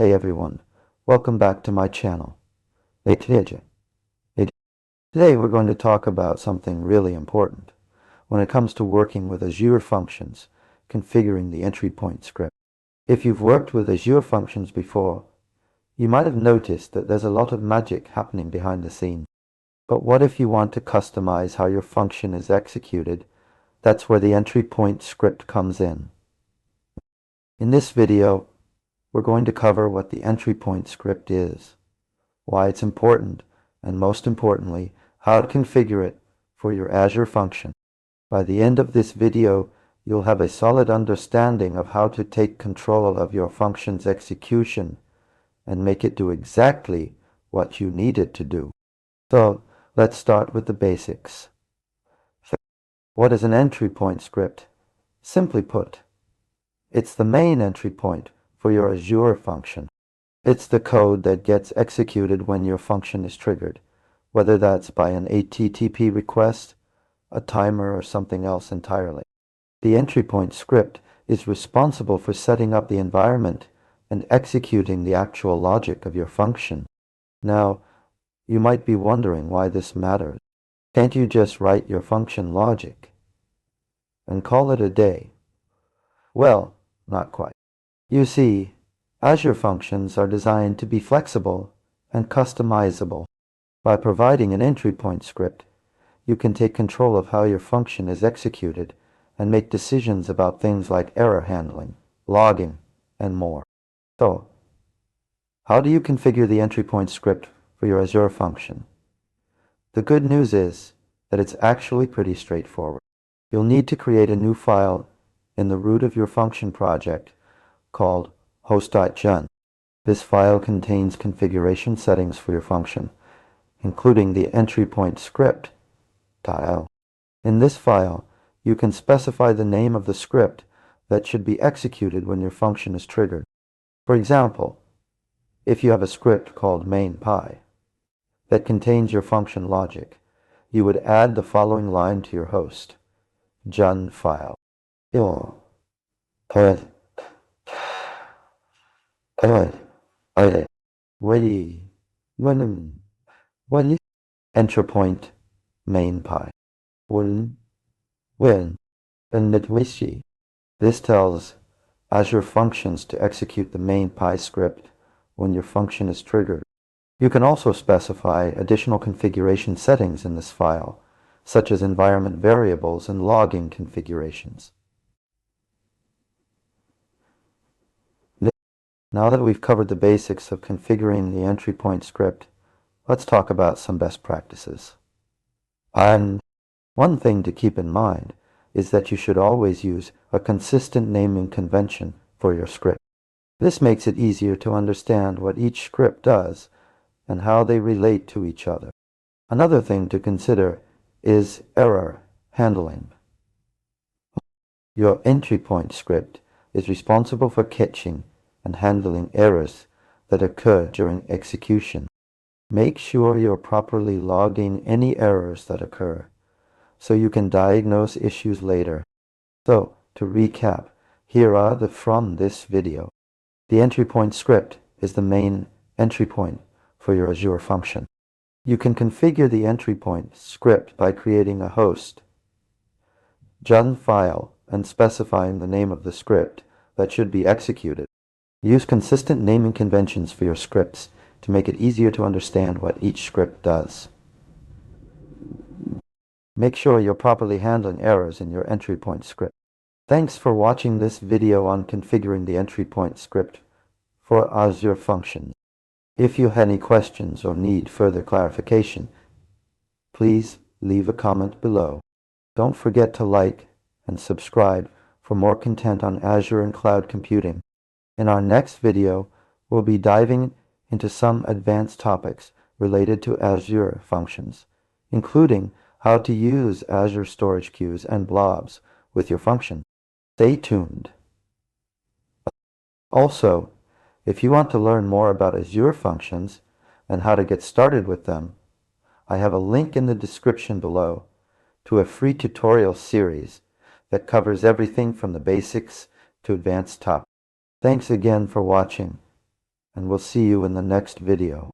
Hey everyone, welcome back to my channel. Today we're going to talk about something really important when it comes to working with Azure Functions, configuring the entry point script. If you've worked with Azure Functions before, you might have noticed that there's a lot of magic happening behind the scenes. But what if you want to customize how your function is executed? That's where the entry point script comes in. In this video, we're going to cover what the entry point script is, why it's important, and most importantly, how to configure it for your Azure function. By the end of this video, you'll have a solid understanding of how to take control of your function's execution and make it do exactly what you need it to do. So, let's start with the basics. What is an entry point script? Simply put, it's the main entry point for your Azure function. It's the code that gets executed when your function is triggered, whether that's by an HTTP request, a timer, or something else entirely. The entry point script is responsible for setting up the environment and executing the actual logic of your function. Now, you might be wondering why this matters. Can't you just write your function logic and call it a day? Well, not quite. You see, Azure Functions are designed to be flexible and customizable. By providing an entry point script, you can take control of how your function is executed and make decisions about things like error handling, logging, and more. So, how do you configure the entry point script for your Azure function? The good news is that it's actually pretty straightforward. You'll need to create a new file in the root of your function project called host.jun. This file contains configuration settings for your function, including the entry point script.l. In this file, you can specify the name of the script that should be executed when your function is triggered. For example, if you have a script called main.py that contains your function logic, you would add the following line to your host jun file. Enter point main.py. This tells Azure Functions to execute the main.py script when your function is triggered. You can also specify additional configuration settings in this file, such as environment variables and logging configurations. Now that we've covered the basics of configuring the entry point script, let's talk about some best practices. And one thing to keep in mind is that you should always use a consistent naming convention for your script. This makes it easier to understand what each script does and how they relate to each other. Another thing to consider is error handling. Your entry point script is responsible for catching and handling errors that occur during execution. Make sure you're properly logging any errors that occur so you can diagnose issues later. So, to recap, here are from this video. The entry point script is the main entry point for your Azure function. You can configure the entry point script by creating a host jun file and specifying the name of the script that should be executed. Use consistent naming conventions for your scripts to make it easier to understand what each script does. Make sure you're properly handling errors in your entry point script. Thanks for watching this video on configuring the entry point script for Azure Functions. If you have any questions or need further clarification, please leave a comment below. Don't forget to like and subscribe for more content on Azure and cloud computing. In our next video, we'll be diving into some advanced topics related to Azure Functions, including how to use Azure storage queues and blobs with your function. Stay tuned. Also, if you want to learn more about Azure Functions and how to get started with them, I have a link in the description below to a free tutorial series that covers everything from the basics to advanced topics. Thanks again for watching. and we'll see you in the next video.